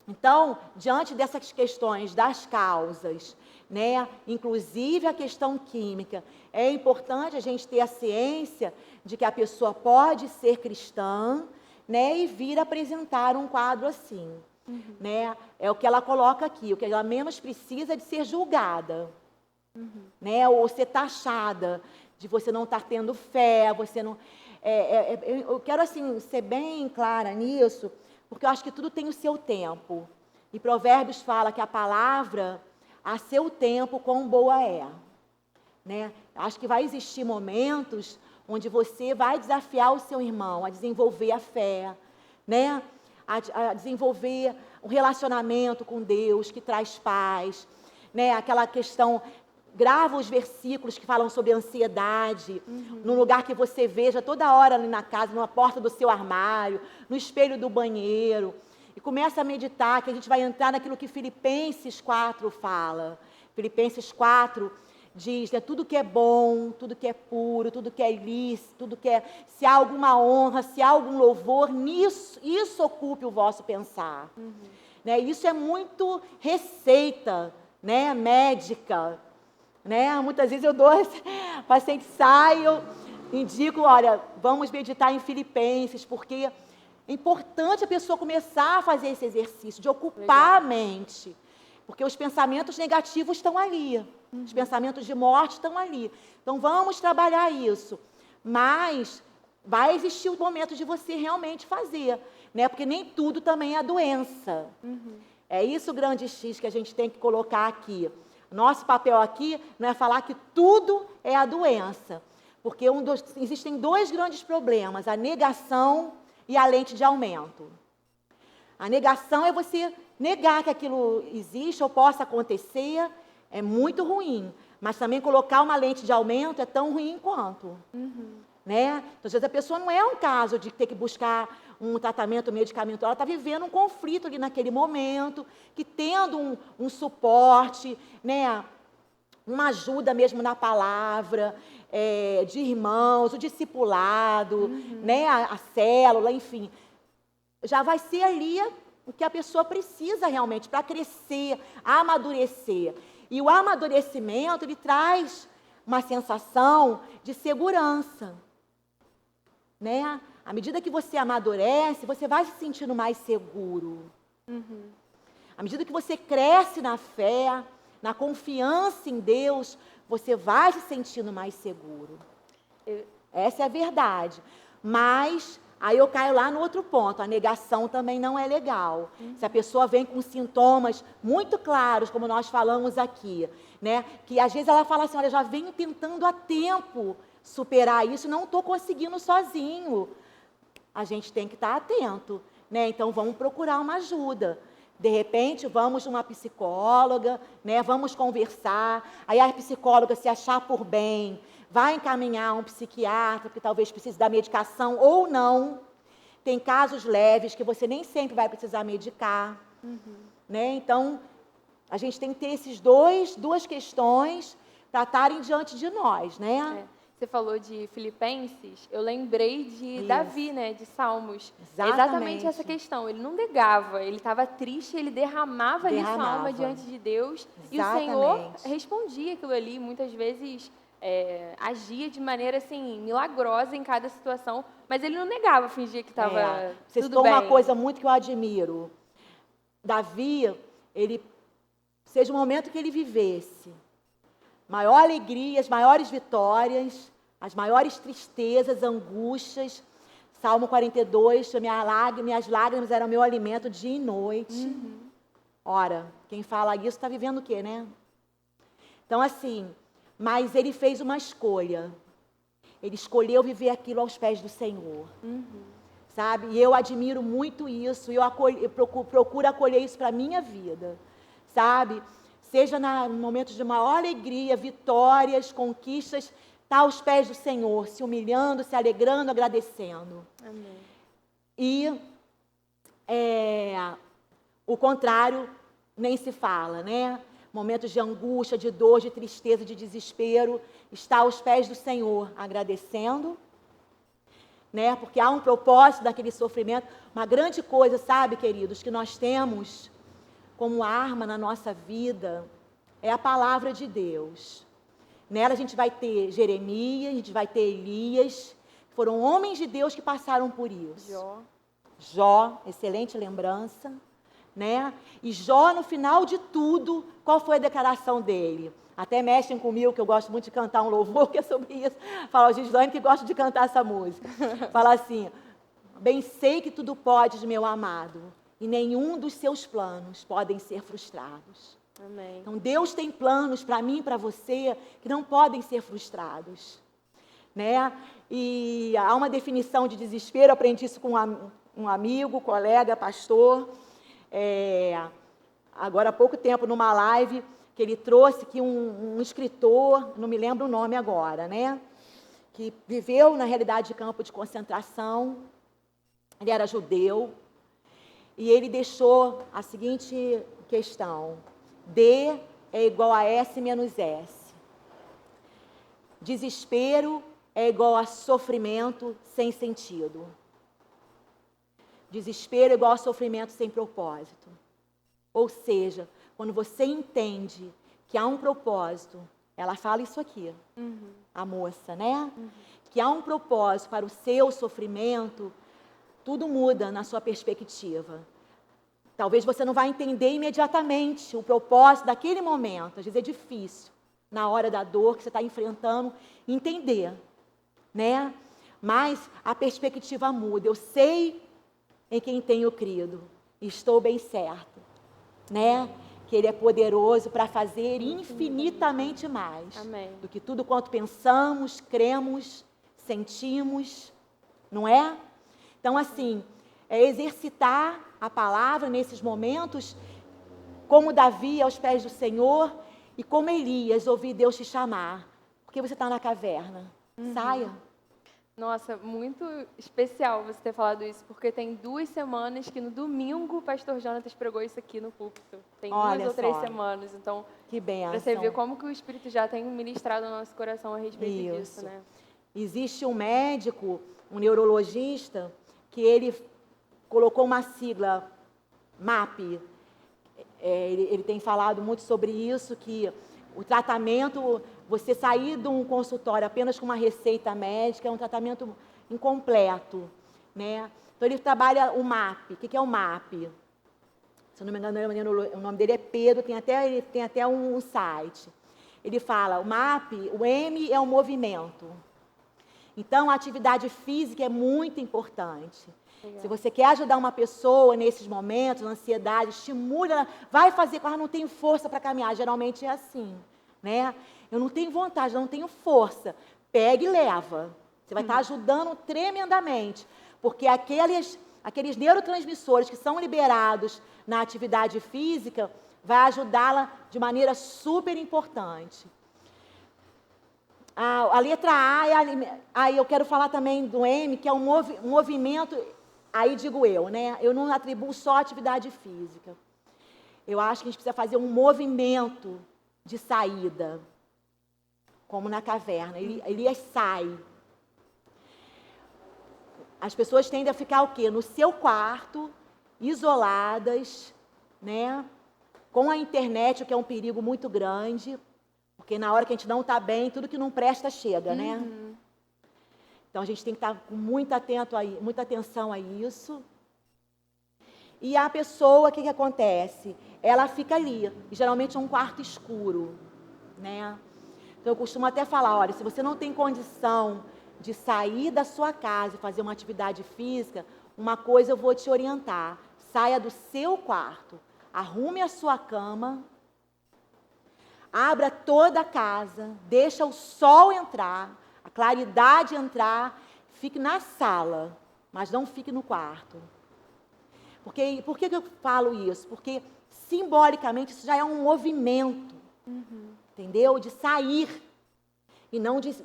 Então, diante dessas questões das causas, né, inclusive a questão química, é importante a gente ter a ciência de que a pessoa pode ser cristã, né, e vir apresentar um quadro assim. Né? É o que ela coloca aqui, o que ela menos precisa é de ser julgada, né, ou ser taxada, de você não estar tendo fé, você não... eu quero, assim, ser bem clara nisso, porque eu acho que tudo tem o seu tempo. E Provérbios fala que a palavra, a seu tempo, quão boa é. Né? Acho que vai existir momentos onde você vai desafiar o seu irmão a desenvolver a fé, né? A desenvolver um relacionamento com Deus que traz paz, né? Aquela questão... Grava os versículos que falam sobre ansiedade, num lugar que você veja toda hora ali na casa, na porta do seu armário, no espelho do banheiro. E começa a meditar, que a gente vai entrar naquilo que Filipenses 4 fala. Filipenses 4 diz, né, tudo que é bom, tudo que é puro, tudo que é ilícito, tudo que é... Se há alguma honra, se há algum louvor, isso ocupe o vosso pensar. Né? Isso é muito receita, né, médica. Né? Muitas vezes eu dou, o paciente sai, eu indico, olha, vamos meditar em Filipenses, porque é importante a pessoa começar a fazer esse exercício, de ocupar a mente, porque os pensamentos negativos estão ali, os pensamentos de morte estão ali. Então, vamos trabalhar isso, mas vai existir o momento de você realmente fazer, né? Porque nem tudo também é doença. É isso o grande X que a gente tem que colocar aqui. Nosso papel aqui não é falar que tudo é a doença, porque existem 2 grandes problemas, a negação e a lente de aumento. A negação é você negar que aquilo existe ou possa acontecer, é muito ruim, mas também colocar uma lente de aumento é tão ruim quanto. né? Então, às vezes, a pessoa não é um caso de ter que buscar um tratamento medicamentoso, ela está vivendo um conflito ali naquele momento, que tendo um suporte, né? Uma ajuda mesmo na palavra, de irmãos, o discipulado, né? A célula, enfim, já vai ser ali o que a pessoa precisa realmente para crescer, amadurecer. E o amadurecimento, ele traz uma sensação de segurança, né? À medida que você amadurece, você vai se sentindo mais seguro. À medida que você cresce na fé, na confiança em Deus, você vai se sentindo mais seguro. Essa é a verdade. Mas aí eu caio lá no outro ponto, a negação também não é legal. Se a pessoa vem com sintomas muito claros, como nós falamos aqui, né? Que às vezes ela fala assim, olha, já venho tentando há tempo superar isso, não estou conseguindo sozinho. A gente tem que estar atento, né? Então vamos procurar uma ajuda. De repente, vamos numa psicóloga, né? Vamos conversar. Aí a psicóloga, se achar por bem, vai encaminhar um psiquiatra, que talvez precise da medicação ou não. Tem casos leves que você nem sempre vai precisar medicar. Né? Então, a gente tem que ter esses duas questões para estarem diante de nós, né? Você falou de Filipenses, eu lembrei de Davi, né, de Salmos. Exatamente essa questão, ele não negava, ele estava triste, ele derramava ali sua alma diante de Deus. Exatamente. E o Senhor respondia aquilo ali, muitas vezes agia de maneira assim, milagrosa em cada situação, mas ele não negava, fingia que estava tudo bem. Vocês citou uma coisa muito que eu admiro. Davi, seja o momento que ele vivesse, maior alegria, as maiores vitórias, as maiores tristezas, angústias. Salmo 42, minhas lágrimas eram meu alimento dia e noite. Ora, quem fala isso está vivendo o quê, né? Então, assim, mas ele fez uma escolha. Ele escolheu viver aquilo aos pés do Senhor. Sabe? E eu admiro muito isso. E eu procuro acolher isso para a minha vida. Sabe? Seja em momentos de maior alegria, vitórias, conquistas, está aos pés do Senhor, se humilhando, se alegrando, agradecendo. Amém. E o contrário nem se fala, né? Momentos de angústia, de dor, de tristeza, de desespero, está aos pés do Senhor, agradecendo, né? Porque há um propósito daquele sofrimento. Uma grande coisa, sabe, queridos, que nós temos como arma na nossa vida, é a palavra de Deus. Nela a gente vai ter Jeremias, a gente vai ter Elias, foram homens de Deus que passaram por isso. Jó, excelente lembrança, né? E Jó, no final de tudo, qual foi a declaração dele? Até mexem comigo, que eu gosto muito de cantar um louvor, que é sobre isso. Fala, Gislaine, que gosta de cantar essa música. Fala assim, bem sei que tudo podes, meu amado, e nenhum dos seus planos podem ser frustrados. Amém. Então, Deus tem planos para mim e para você que não podem ser frustrados. Né? E há uma definição de desespero, eu aprendi isso com um amigo, colega, pastor, agora há pouco tempo, numa live, que ele trouxe que um escritor, não me lembro o nome agora, né? Que viveu, na realidade, de campo de concentração, ele era judeu, e ele deixou a seguinte questão: D é igual a S menos S. Desespero é igual a sofrimento sem sentido. Desespero é igual a sofrimento sem propósito. Ou seja, quando você entende que há um propósito, ela fala isso aqui, a moça, né? Que há um propósito para o seu sofrimento, tudo muda na sua perspectiva. Talvez você não vai entender imediatamente o propósito daquele momento. Às vezes é difícil, na hora da dor que você está enfrentando, entender, né? Mas a perspectiva muda. Eu sei em quem tenho crido, e estou bem certo, né? Que Ele é poderoso para fazer infinitamente mais. Amém. Do que tudo quanto pensamos, cremos, sentimos, não é? Então, assim, é exercitar a palavra nesses momentos, como Davi aos pés do Senhor, e como Elias, ouvir Deus te chamar. Porque você está na caverna. Saia. Nossa, muito especial você ter falado isso, porque tem 2 semanas que no domingo o pastor Jonatas pregou isso aqui no púlpito. Tem 2 ou 3 semanas, então que bênção. Para você ver como que o Espírito já tem ministrado no nosso coração a respeito disso, né? Existe um médico, um neurologista, que ele colocou uma sigla, MAP. Ele tem falado muito sobre isso, que o tratamento, você sair de um consultório apenas com uma receita médica, é um tratamento incompleto, né? Então, ele trabalha o MAP. O que é o MAP? Se eu não me engano, o nome dele é Pedro, ele tem até um site. Ele fala, o MAP, o M é o movimento. Então, a atividade física é muito importante. Legal. Se você quer ajudar uma pessoa nesses momentos, na ansiedade, estimula, vai fazer, ela não tem força para caminhar. Geralmente é assim, né? Eu não tenho vontade, eu não tenho força. Pega e leva. Você vai estar ajudando tremendamente. Porque aqueles neurotransmissores que são liberados na atividade física vai ajudá-la de maneira super importante. A letra A é aí eu quero falar também do M, que é um movimento, aí digo eu, né? Eu não atribuo só atividade física. Eu acho que a gente precisa fazer um movimento de saída, como na caverna. Elias sai. As pessoas tendem a ficar o quê? No seu quarto, isoladas, né? Com a internet, o que é um perigo muito grande. Porque na hora que a gente não está bem, tudo que não presta chega, né? Então, a gente tem que estar com muita atenção a isso. E a pessoa, o que acontece? Ela fica ali. E, geralmente é um quarto escuro, né? Então, eu costumo até falar, olha, se você não tem condição de sair da sua casa e fazer uma atividade física, uma coisa eu vou te orientar. Saia do seu quarto, arrume a sua cama, abra toda a casa, deixa o sol entrar, a claridade entrar, fique na sala, mas não fique no quarto. Por que eu falo isso? Porque, simbolicamente, isso já é um movimento, entendeu? De sair e não de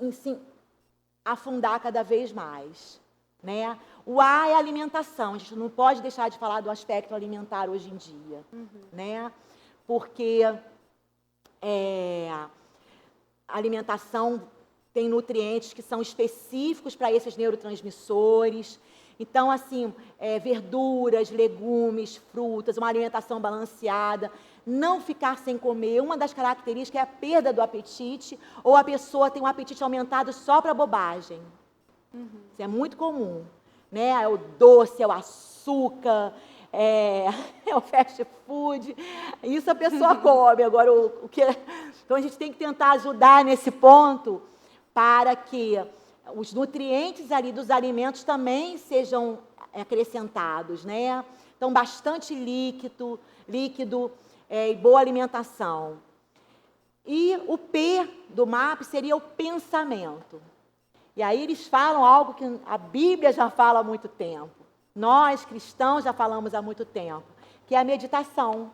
afundar cada vez mais, né? O A é a alimentação. A gente não pode deixar de falar do aspecto alimentar hoje em dia, né? Porque a alimentação tem nutrientes que são específicos para esses neurotransmissores. Então, assim, verduras, legumes, frutas, uma alimentação balanceada, não ficar sem comer. Uma das características é a perda do apetite, ou a pessoa tem um apetite aumentado só para bobagem. Isso é muito comum, né? É o doce, é o açúcar, é o fast food. Isso a pessoa come. Agora, Então, a gente tem que tentar ajudar nesse ponto para que os nutrientes ali dos alimentos também sejam acrescentados, né? Então, bastante líquido e boa alimentação. E o P do MAP seria o pensamento. E aí eles falam algo que a Bíblia já fala há muito tempo. Nós, cristãos, já falamos há muito tempo, que é a meditação,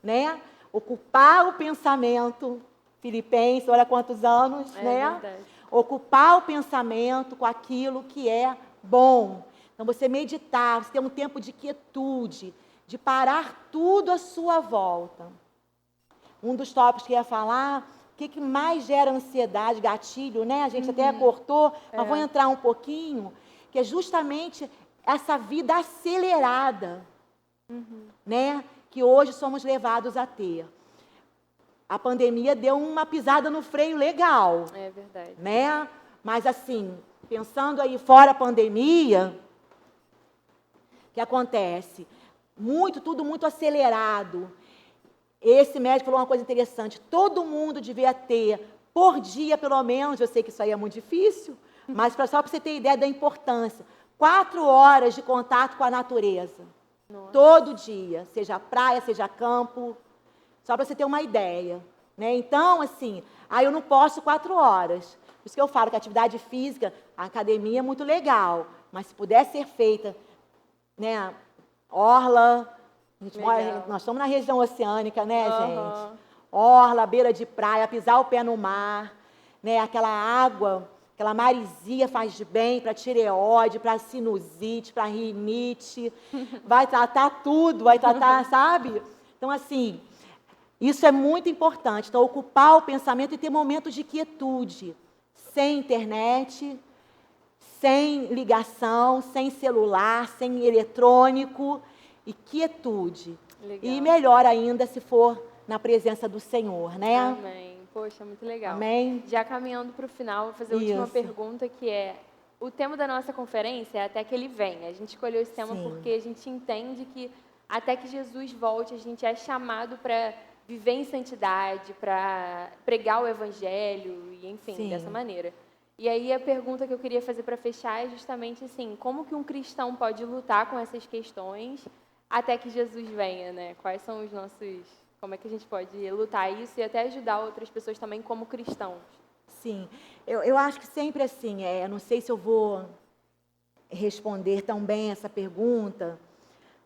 né? Ocupar o pensamento, Filipenses, olha quantos anos, né? Verdade. Ocupar o pensamento com aquilo que é bom. Então, você meditar, você ter um tempo de quietude, de parar tudo à sua volta. Um dos tópicos que eu ia falar, o que mais gera ansiedade, gatilho, né? A gente até cortou, mas vou entrar um pouquinho, que é justamente essa vida acelerada, né? Que hoje somos levados a ter. A pandemia deu uma pisada no freio legal. É verdade. Né? Mas, assim, pensando aí fora a pandemia, o que acontece? Tudo muito acelerado. Esse médico falou uma coisa interessante. Todo mundo devia ter, por dia, pelo menos, eu sei que isso aí é muito difícil, mas só para você ter ideia da importância, 4 horas de contato com a natureza. Nossa. Todo dia, seja praia, seja campo, só para você ter uma ideia, né? Então, assim, eu não posso 4 horas. Por isso que eu falo que a atividade física, a academia é muito legal, mas se puder ser feita, né, orla, nós estamos na região oceânica, né, gente? Orla, beira de praia, pisar o pé no mar, né, aquela aquela maresia faz bem para tireoide, para sinusite, para rinite, vai tratar tudo, vai tratar, sabe? Então, assim, isso é muito importante. Então, ocupar o pensamento e ter momentos de quietude, sem internet, sem ligação, sem celular, sem eletrônico, e quietude. Legal. E melhor ainda se for na presença do Senhor, né? Amém. Poxa, muito legal. Amém. Já caminhando para o final, vou fazer a última pergunta, que é: o tema da nossa conferência é Até que Ele Venha. A gente escolheu esse tema porque a gente entende que até que Jesus volte, a gente é chamado para viver em santidade, para pregar o Evangelho, e enfim, dessa maneira. E aí a pergunta que eu queria fazer para fechar é justamente assim: como que um cristão pode lutar com essas questões até que Jesus venha, né? Quais são os nossos... Como é que a gente pode lutar isso e até ajudar outras pessoas também como cristãos? Sim, eu acho que sempre assim, não sei se eu vou responder tão bem essa pergunta,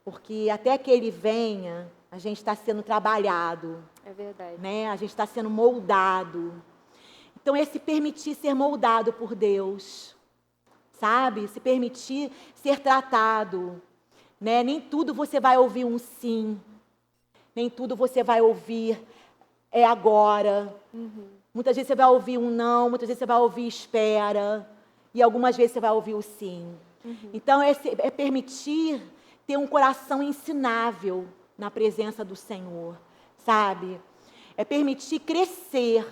porque até que Ele venha, a gente está sendo trabalhado. É verdade. Né? A gente está sendo moldado. Então, se permitir ser moldado por Deus, sabe? Se permitir ser tratado. Né? Nem tudo você vai ouvir um sim. Nem tudo você vai ouvir agora. Muitas vezes você vai ouvir um não, muitas vezes você vai ouvir espera. E algumas vezes você vai ouvir o sim. Então, é permitir ter um coração ensinável na presença do Senhor, sabe? É permitir crescer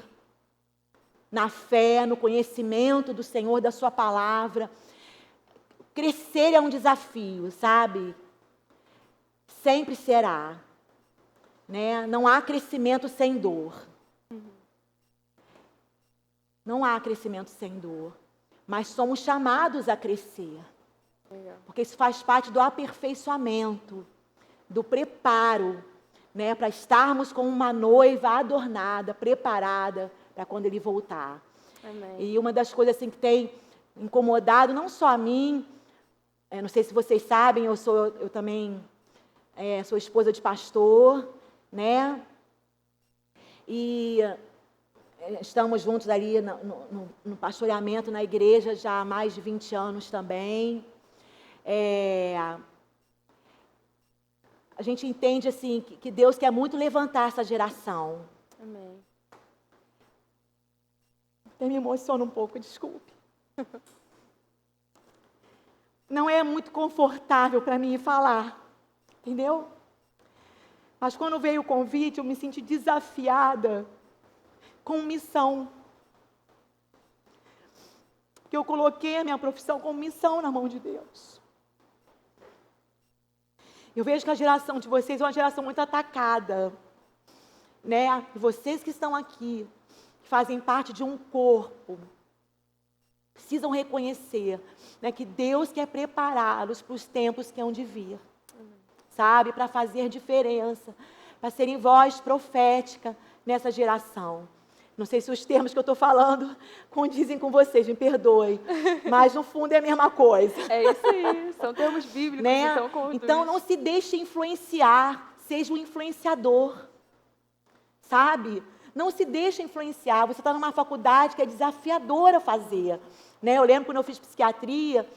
na fé, no conhecimento do Senhor, da sua palavra. Crescer é um desafio, sabe? Sempre será. Né? Não há crescimento sem dor. Não há crescimento sem dor. Mas somos chamados a crescer. Porque isso faz parte do aperfeiçoamento, do preparo, né? Para estarmos como uma noiva adornada, preparada para quando Ele voltar. Amém. E uma das coisas assim, que tem incomodado, não só a mim, não sei se vocês sabem, eu também sou esposa de pastor, né? E estamos juntos ali no pastoreamento na igreja já há mais de 20 anos também. A gente entende assim que Deus quer muito levantar essa geração. Amém. Até me emociono um pouco, desculpe. Não é muito confortável para mim falar, entendeu? Mas quando veio o convite, eu me senti desafiada com missão. Porque eu coloquei a minha profissão como missão na mão de Deus. Eu vejo que a geração de vocês é uma geração muito atacada, né? E vocês que estão aqui, que fazem parte de um corpo, precisam reconhecer, né, que Deus quer prepará-los para os tempos que hão de vir, sabe? Para fazer diferença, para serem voz profética nessa geração. Não sei se os termos que eu estou falando condizem com vocês, me perdoem. Mas, no fundo, é a mesma coisa. É isso aí, são termos bíblicos. Né? Então, não se deixe influenciar, seja um influenciador. Sabe? Não se deixe influenciar. Você está numa faculdade que é desafiadora fazer. Né? Eu lembro quando eu fiz psiquiatria,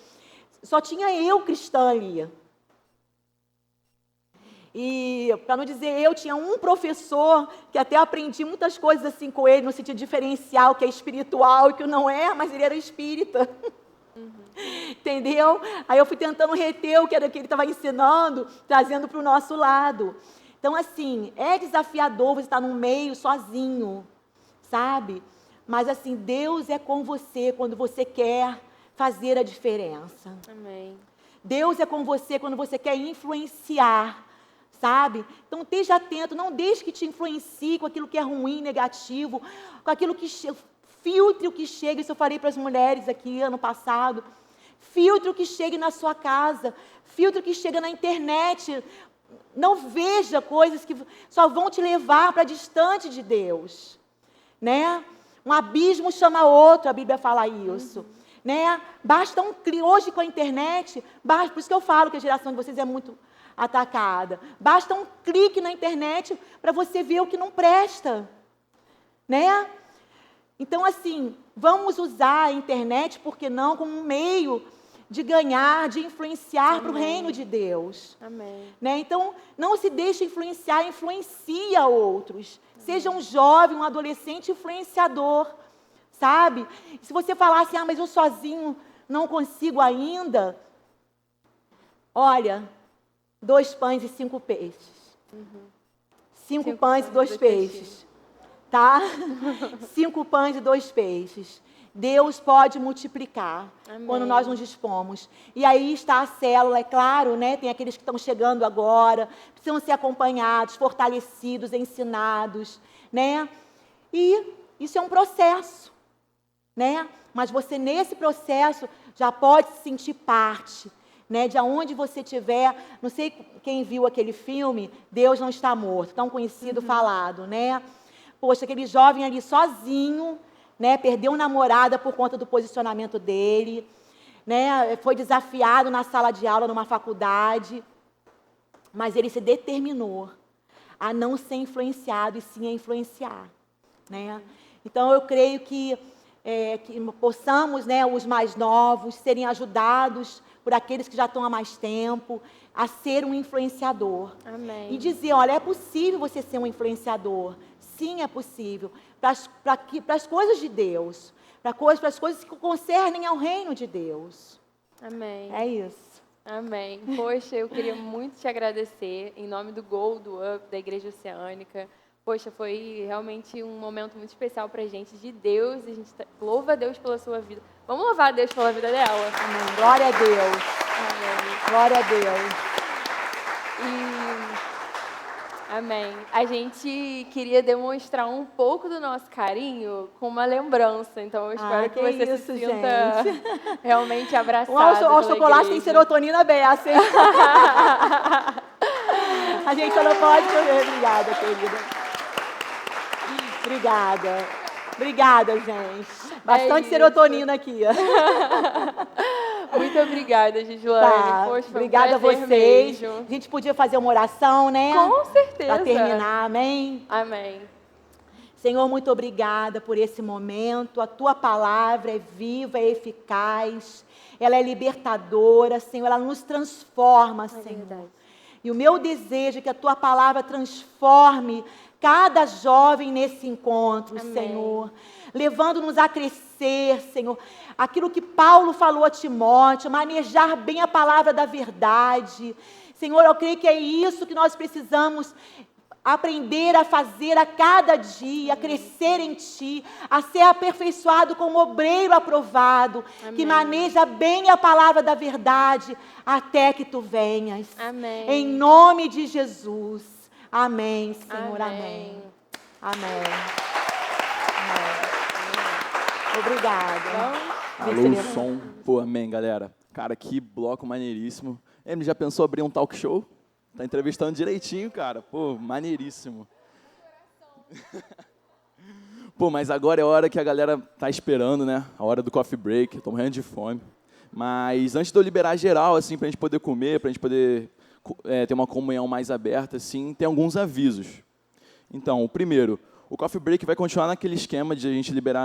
só tinha eu cristã ali. E, para não dizer eu, tinha um professor que até aprendi muitas coisas assim com ele, no sentido diferencial, que é espiritual e que não é, mas ele era espírita. Entendeu? Aí eu fui tentando reter o que era que ele estava ensinando, trazendo para o nosso lado. Então, assim, é desafiador você estar num meio sozinho, sabe? Mas, assim, Deus é com você quando você quer fazer a diferença. Amém. Deus é com você quando você quer influenciar, sabe? Então, esteja atento, não deixe que te influencie com aquilo que é ruim, negativo, com aquilo que... Filtre o que chega, isso eu falei para as mulheres aqui ano passado. Filtre o que chega na sua casa, filtre o que chega na internet. Não veja coisas que só vão te levar para distante de Deus, né? Um abismo chama outro, a Bíblia fala isso, né? Basta um clique, hoje com a internet, por isso que eu falo que a geração de vocês é muito atacada. Basta um clique na internet para você ver o que não presta, né? Então, assim, vamos usar a internet, por que não, como um meio de ganhar, de influenciar para o reino de Deus. Amém. Né? Então, não se deixe influenciar, influencia outros. Seja um jovem, um adolescente influenciador, sabe? Se você falar assim, mas eu sozinho não consigo ainda, olha, 2 pães e 5 peixes. 5 pães e 2 peixes. Tá? 5 pães e 2 peixes. Deus pode multiplicar. Amém. Quando nós nos dispomos. E aí está a célula, é claro, né? Tem aqueles que estão chegando agora, precisam ser acompanhados, fortalecidos, ensinados, né? E isso é um processo, né? Mas você, nesse processo, já pode se sentir parte, né? De onde você estiver. Não sei quem viu aquele filme, Deus Não Está Morto, tão conhecido, falado, né? Poxa, aquele jovem ali sozinho, né? Perdeu uma namorada por conta do posicionamento dele, né? Foi desafiado na sala de aula, numa faculdade, mas ele se determinou a não ser influenciado e sim a influenciar, né? Então, eu creio que possamos, né, os mais novos, serem ajudados por aqueles que já estão há mais tempo, a ser um influenciador. Amém. E dizer, olha, é possível você ser um influenciador. Sim, é possível. Para as coisas de Deus. Para as coisas que concernem ao reino de Deus. Amém. É isso. Amém. Poxa, eu queria muito te agradecer, em nome do Gol, do Up, da Igreja Oceânica. Poxa, foi realmente um momento muito especial para a gente, de Deus. A gente louva a Deus pela sua vida. Vamos louvar a Deus pela vida dela. Amém. Glória a Deus. Amém. Glória a Deus. Amém. A gente queria demonstrar um pouco do nosso carinho com uma lembrança. Então, eu espero que você isso, se sinta realmente abraçado. O chocolate tem serotonina beça, hein? A gente só não pode comer. Obrigada, querida. Obrigada. Obrigada, gente. Bastante serotonina aqui. Muito obrigada, Gislane. Tá. Poxa, obrigada a vocês. Mesmo. A gente podia fazer uma oração, né? Com certeza. Para terminar, amém? Amém. Senhor, muito obrigada por esse momento. A tua palavra é viva, é eficaz. Ela é libertadora, Senhor. Ela nos transforma, Senhor. Verdade. E o meu desejo é que a tua palavra transforme cada jovem nesse encontro, amém. Senhor. Levando-nos a crescer, Senhor. Aquilo que Paulo falou a Timóteo, manejar bem a palavra da verdade. Senhor, eu creio que é isso que nós precisamos aprender a fazer a cada dia, a crescer em Ti, a ser aperfeiçoado como obreiro aprovado, amém. Que maneja bem a palavra da verdade, até que Tu venhas. Amém. Em nome de Jesus. Amém, Senhor. Amém. Amém. Amém. Obrigada. Alô, som. Pô, amém, galera. Cara, que bloco maneiríssimo. Ele já pensou abrir um talk show? Tá entrevistando direitinho, cara. Pô, maneiríssimo. Pô, mas agora é a hora que a galera tá esperando, né? A hora do coffee break. Tô morrendo de fome. Mas antes de eu liberar geral, assim, pra gente poder comer, pra gente poder ter uma comunhão mais aberta, assim, tem alguns avisos. Então, o primeiro, o coffee break vai continuar naquele esquema de a gente liberar